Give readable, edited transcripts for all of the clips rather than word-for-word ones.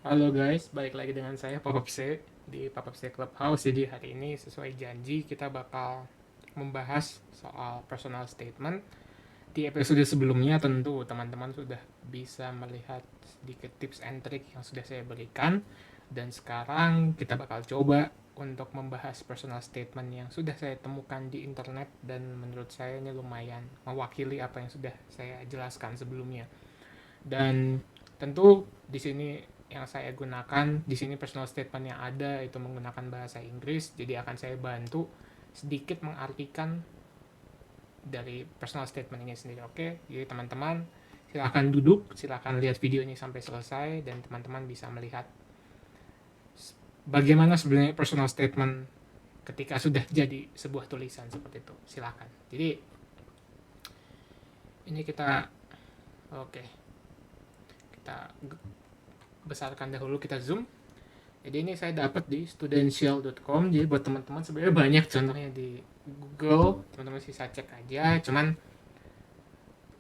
Halo guys, balik lagi dengan saya Papapse di Papapse Clubhouse. Jadi hari ini sesuai janji kita bakal membahas soal personal statement. Di episode sebelumnya tentu teman-teman sudah bisa melihat sedikit tips and trick yang sudah saya berikan. Dan sekarang kita bakal coba untuk membahas personal statement yang sudah saya temukan di internet dan menurut saya ini lumayan mewakili apa yang sudah saya jelaskan sebelumnya. Dan tentu di sini yang saya gunakan di sini personal statement yang ada itu menggunakan bahasa Inggris, jadi akan saya bantu sedikit mengartikan dari personal statement ini sendiri. Oke, jadi teman-teman silakan duduk, silakan lihat video ini sampai selesai dan teman-teman bisa melihat bagaimana sebenarnya personal statement ketika sudah jadi sebuah tulisan seperti itu. Silakan. Jadi ini kita oke, kita besarkan dahulu, kita zoom. Jadi ini saya dapat di studential.com. Jadi buat teman-teman sebenarnya banyak contohnya di Google, teman-teman bisa cek aja. Cuman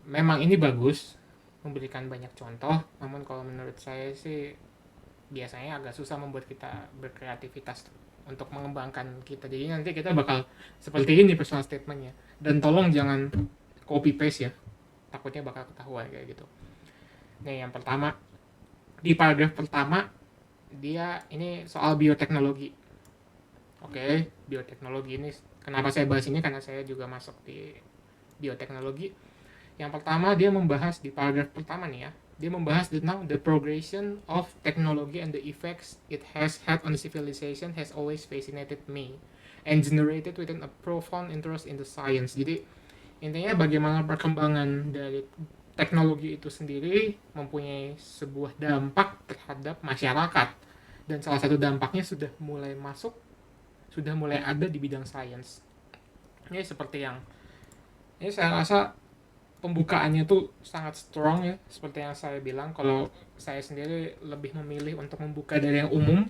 memang ini bagus memberikan banyak contoh, namun kalau menurut saya sih biasanya agak susah membuat kita berkreativitas untuk mengembangkan kita. Jadi nanti kita bakal seperti ini personal statementnya. Dan tolong jangan copy paste ya, takutnya bakal ketahuan kayak gitu. Nih yang pertama, di paragraf pertama dia ini soal bioteknologi. Oke, bioteknologi ini kenapa saya bahas ini karena saya juga masuk di bioteknologi. Yang pertama dia membahas di paragraf pertama nih ya. Dia membahas tentang the progression of technology and the effects it has had on civilization has always fascinated me and generated within a profound interest in the science. Jadi intinya bagaimana perkembangan dari teknologi itu sendiri mempunyai sebuah dampak terhadap masyarakat, dan salah satu dampaknya sudah mulai masuk, sudah mulai ada di bidang sains. Ini seperti yang ini saya rasa pembukaannya tuh sangat strong ya, seperti yang saya bilang. Kalau saya sendiri lebih memilih untuk membuka dari yang umum,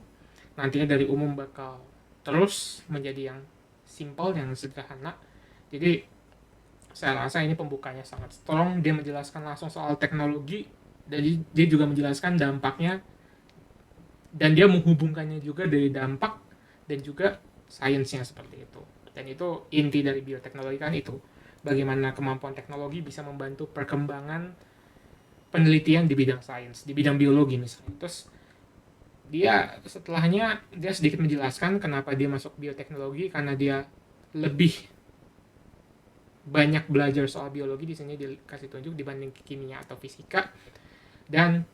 nantinya dari umum bakal terus menjadi yang simple, yang sederhana. Jadi saya rasa ini pembukanya sangat strong. Dia menjelaskan langsung soal teknologi, dan dia juga menjelaskan dampaknya, dan dia menghubungkannya juga dari dampak dan juga sainsnya seperti itu. Dan itu inti dari bioteknologi kan itu, bagaimana kemampuan teknologi bisa membantu perkembangan penelitian di bidang sains, di bidang biologi misalnya. Terus dia setelahnya dia sedikit menjelaskan kenapa dia masuk bioteknologi, karena dia lebih banyak belajar soal biologi, di sini dikasih tunjuk, dibanding kimia atau fisika. Dan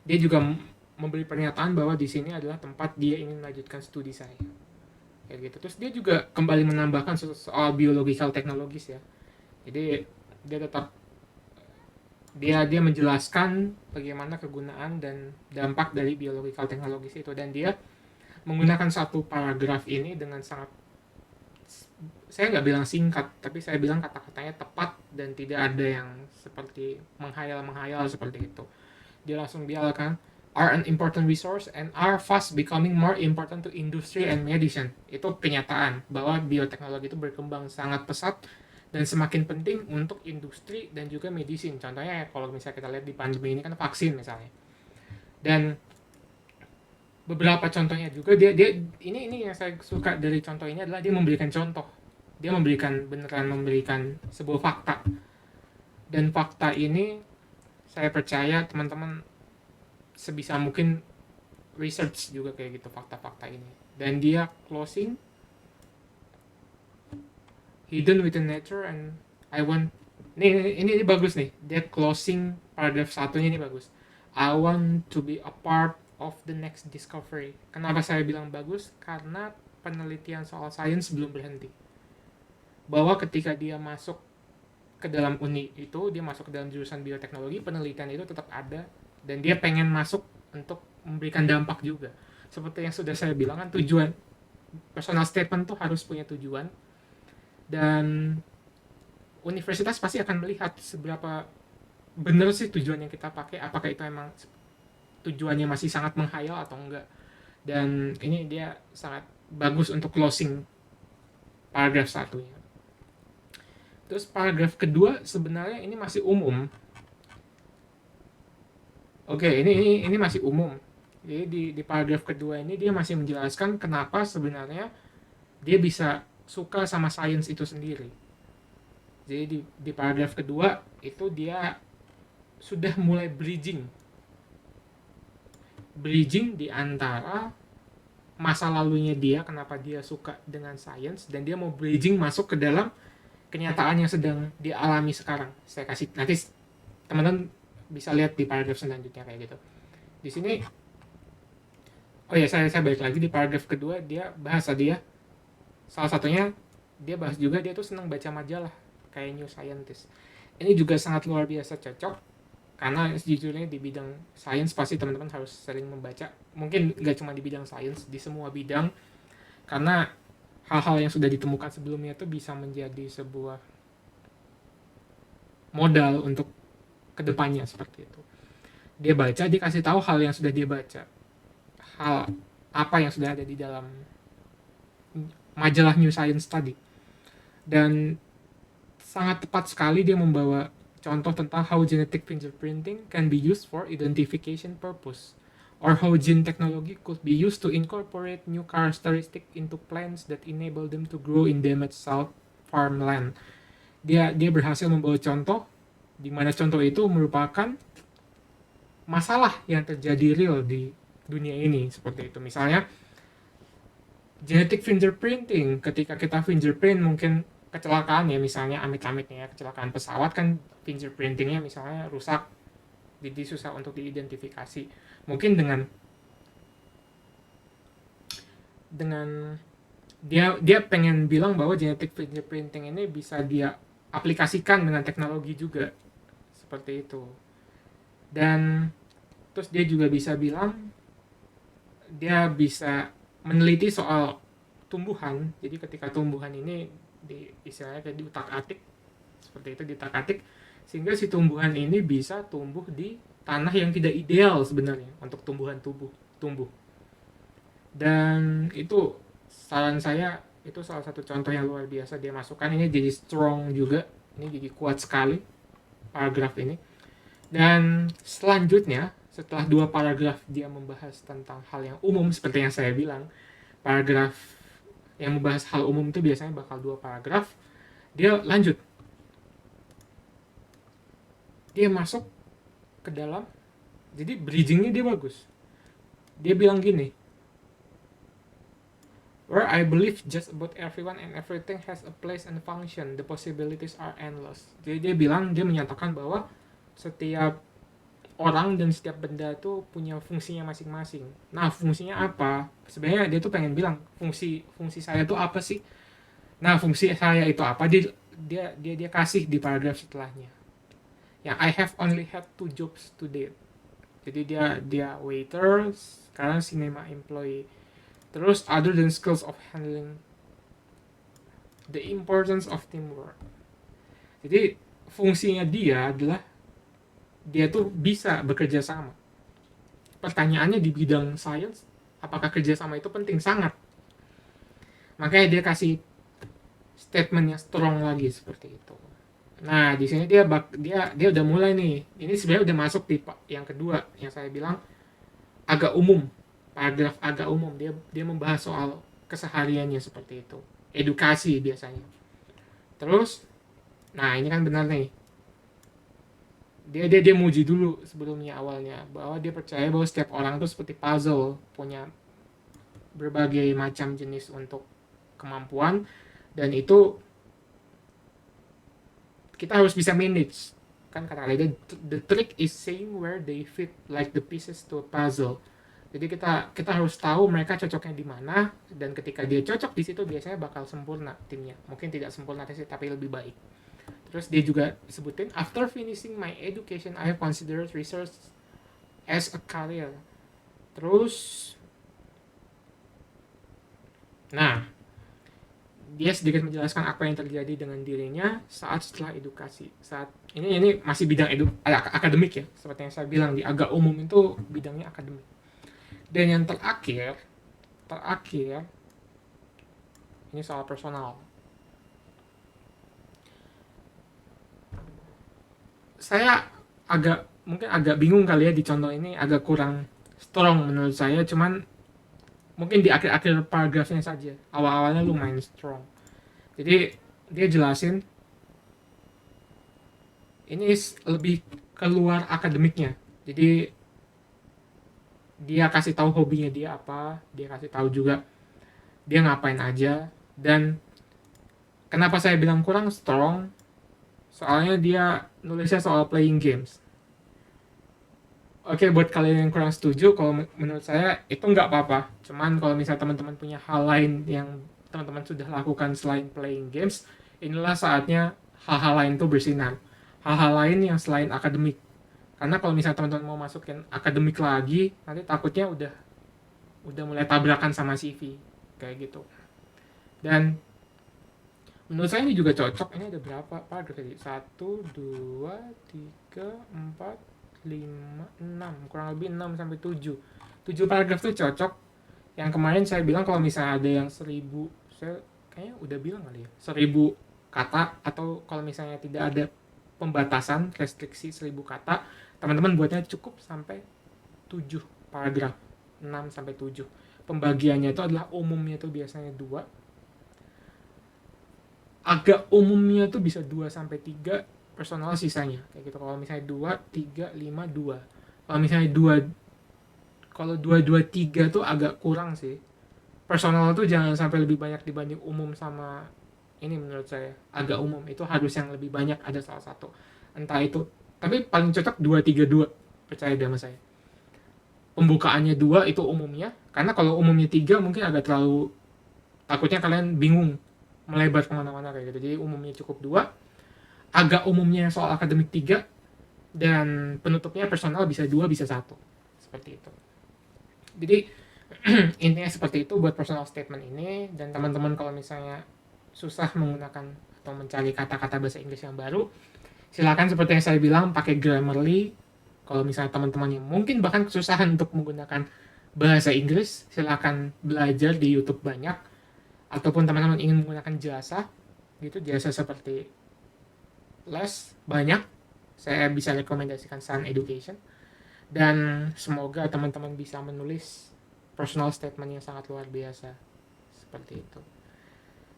dia juga memberi pernyataan bahwa di sini adalah tempat dia ingin melanjutkan studi saya kayak gitu. Terus dia juga kembali menambahkan soal biological technologies ya. Jadi dia tetap dia menjelaskan bagaimana kegunaan dan dampak dari biological technologies itu, dan dia menggunakan satu paragraf ini dengan sangat, saya nggak bilang singkat, tapi saya bilang kata-katanya tepat dan tidak ada yang seperti menghayal seperti itu. Dia langsung bilang kan, are an important resource and are fast becoming more important to industry and medicine. Itu kenyataan bahwa bioteknologi itu berkembang sangat pesat dan semakin penting untuk industri dan juga medicine. Contohnya kalau misalnya kita lihat di pandemi ini kan vaksin misalnya. Dan beberapa contohnya juga dia ini yang saya suka dari contoh ini adalah dia memberikan contoh. Dia beneran memberikan sebuah fakta. Dan fakta ini saya percaya teman-teman sebisa mungkin research juga kayak gitu fakta-fakta ini. Dan dia closing, hidden within nature and I want, ini bagus nih. Dia closing paragraf satunya ini bagus. I want to be a part of the next discovery. Kenapa saya bilang bagus? Karena penelitian soal sains belum berhenti. Bahwa ketika dia masuk ke dalam uni itu, dia masuk ke dalam jurusan bioteknologi, penelitian itu tetap ada, dan dia pengen masuk untuk memberikan dampak juga. Seperti yang sudah saya bilang kan, tujuan personal statement tuh harus punya tujuan, dan universitas pasti akan melihat seberapa benar sih tujuan yang kita pakai, apakah itu emang tujuannya masih sangat menghayal atau enggak. Dan ini dia sangat bagus untuk closing paragraf satunya. Terus paragraf kedua sebenarnya ini masih umum. Oke, ini masih umum. Jadi di paragraf kedua ini dia masih menjelaskan kenapa sebenarnya dia bisa suka sama sains itu sendiri. Jadi di paragraf kedua itu dia sudah mulai bridging di antara masa lalunya dia, kenapa dia suka dengan sains, dan dia mau bridging masuk ke dalam kenyataan yang sedang dialami sekarang. Saya kasih nanti teman-teman bisa lihat di paragraf selanjutnya kayak gitu. Di sini, oh ya, saya balik lagi di paragraf kedua, dia bahasa dia salah satunya dia bahas juga dia tuh senang baca majalah kayak New Scientist. Ini juga sangat luar biasa cocok karena sejujurnya di bidang sains pasti teman-teman harus sering membaca, mungkin nggak cuma di bidang sains, di semua bidang, karena hal-hal yang sudah ditemukan sebelumnya itu bisa menjadi sebuah modal untuk kedepannya seperti itu. Dia baca, dia kasih tahu hal yang sudah dia baca, hal apa yang sudah ada di dalam majalah New Science tadi, dan sangat tepat sekali dia membawa contoh tentang how genetic fingerprinting can be used for identification purpose, or how gene technology could be used to incorporate new characteristic into plants that enable them to grow in damaged south farmland. Dia berhasil membawa contoh di mana contoh itu merupakan masalah yang terjadi real di dunia ini seperti itu. Misalnya genetic fingerprinting, ketika kita fingerprint mungkin kecelakaan ya, misalnya amit-amitnya ya, kecelakaan pesawat kan fingerprintingnya misalnya rusak, jadi susah untuk diidentifikasi. Mungkin dengan dia pengen bilang bahwa genetic fingerprinting ini bisa dia aplikasikan dengan teknologi juga seperti itu. Dan terus dia juga bisa bilang dia bisa meneliti soal tumbuhan. Jadi ketika tumbuhan ini istilahnya kayak diutak-atik seperti itu, diutak-atik sehingga si tumbuhan ini bisa tumbuh di tanah yang tidak ideal sebenarnya untuk tumbuh. Dan itu saran saya, itu salah satu contoh yang luar biasa dia masukkan. Ini jadi strong juga, ini jadi kuat sekali paragraf ini. Dan selanjutnya setelah 2 paragraf dia membahas tentang hal yang umum seperti yang saya bilang, paragraf yang membahas hal umum itu biasanya bakal 2 paragraf. Dia lanjut, dia masuk ke dalam, jadi bridgingnya dia bagus. Dia bilang gini, where I believe just about everyone and everything has a place and function, the possibilities are endless. Jadi dia menyatakan bahwa setiap orang dan setiap benda itu punya fungsinya masing-masing. Nah, fungsinya apa? Sebenarnya dia tuh pengen bilang fungsi saya itu apa sih? Nah, fungsi saya itu apa? Dia kasih di paragraf setelahnya. Yang I have only had 2 jobs to date. Jadi dia waiter, sekarang cinema employee. Terus other than skills of handling, the importance of teamwork. Jadi fungsinya dia adalah dia tuh bisa bekerja sama. Pertanyaannya di bidang sains, apakah kerjasama itu penting? Sangat. Makanya dia kasih statement yang strong lagi seperti itu. Nah, di sini dia udah mulai nih. Ini sebenarnya udah masuk di yang kedua yang saya bilang agak umum. Paragraf agak umum. Dia membahas soal kesehariannya seperti itu. Edukasi biasanya. Terus, nah ini kan benar nih. Dia muji dulu sebelumnya awalnya bahwa dia percaya bahwa setiap orang tuh seperti puzzle, punya berbagai macam jenis untuk kemampuan, dan itu kita harus bisa manage. Kan kata dia, the trick is saying where they fit like the pieces to a puzzle. Jadi kita harus tahu mereka cocoknya di mana, dan ketika dia cocok di situ biasanya bakal sempurna timnya. Mungkin tidak sempurna sih, tapi lebih baik. Terus dia juga sebutin, after finishing my education, I have considered research as a career. Terus, nah, dia sedikit menjelaskan apa yang terjadi dengan dirinya saat setelah edukasi. Saat ini masih bidang akademik ya, seperti yang saya bilang di agak umum itu bidangnya akademik. Dan yang terakhir ini soal personal. Saya mungkin agak bingung kali ya di contoh ini, agak kurang strong menurut saya, cuman mungkin di akhir-akhir paragrafnya saja. Awal-awalnya lumayan strong. Jadi dia jelasin ini lebih keluar akademiknya. Jadi dia kasih tahu hobinya dia apa, dia kasih tahu juga dia ngapain aja, dan kenapa saya bilang kurang strong, soalnya dia nulisnya soal playing games. Oke, buat kalian yang kurang setuju, kalau menurut saya itu nggak apa-apa. Cuman kalau misalnya teman-teman punya hal lain yang teman-teman sudah lakukan selain playing games, inilah saatnya hal-hal lain tuh bersinar. Hal-hal lain yang selain akademik. Karena kalau misalnya teman-teman mau masukin akademik lagi, nanti takutnya udah mulai tabrakan sama CV kayak gitu. Dan menurut saya ini juga cocok. Ini ada berapa paragraf tadi? 1, 2, 3, 4, 5, 6, kurang lebih 6 sampai 7. 7 paragraf tuh cocok. Yang kemarin saya bilang kalau misalnya ada yang 1000, saya kayaknya udah bilang kali ya, 1000 kata, atau kalau misalnya tidak ada pembatasan restriksi 1000 kata, teman-teman buatnya cukup sampai 7 paragraf, 6 sampai 7. Pembagiannya itu adalah umumnya tuh biasanya 2, agak umumnya tuh bisa 2 sampai 3, personal sisanya kayak gitu. Kalau misalnya 2, 3, 5, 2. Kalau misalnya 2, kalau 2, 2, 3 tuh agak kurang sih. Personal tuh jangan sampai lebih banyak dibanding umum sama ini, menurut saya agak umum itu harus yang lebih banyak ada salah satu. Entah itu, tapi paling cocok 2, 3, 2. Percaya deh sama saya. Pembukaannya 2 itu umumnya, karena kalau umumnya 3 mungkin agak terlalu, takutnya kalian bingung melebar kemana-mana kayak gitu. Jadi umumnya cukup 2, agak umumnya soal akademik 3, dan penutupnya personal bisa 2, bisa 1, seperti itu. Jadi intinya seperti itu buat personal statement ini. Dan teman-teman kalau misalnya susah menggunakan atau mencari kata-kata bahasa Inggris yang baru, silakan seperti yang saya bilang pakai Grammarly. Kalau misalnya teman-teman yang mungkin bahkan kesusahan untuk menggunakan bahasa Inggris, silakan belajar di YouTube banyak. Ataupun teman-teman ingin menggunakan jasa gitu, jasa seperti les banyak, saya bisa rekomendasikan Sun Education. Dan semoga teman-teman bisa menulis personal statement yang sangat luar biasa seperti itu.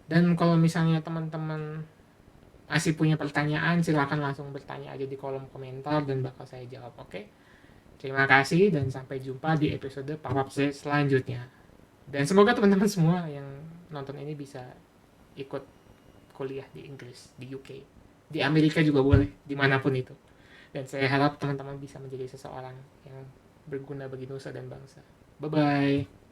Dan kalau misalnya teman-teman masih punya pertanyaan, silakan langsung bertanya aja di kolom komentar dan bakal saya jawab. Oke, terima kasih dan sampai jumpa di episode Pop-up selanjutnya. Dan semoga teman-teman semua yang nonton ini bisa ikut kuliah di Inggris, di UK, di Amerika juga boleh, dimanapun itu. Dan saya harap teman-teman bisa menjadi seseorang yang berguna bagi nusa dan bangsa. Bye-bye.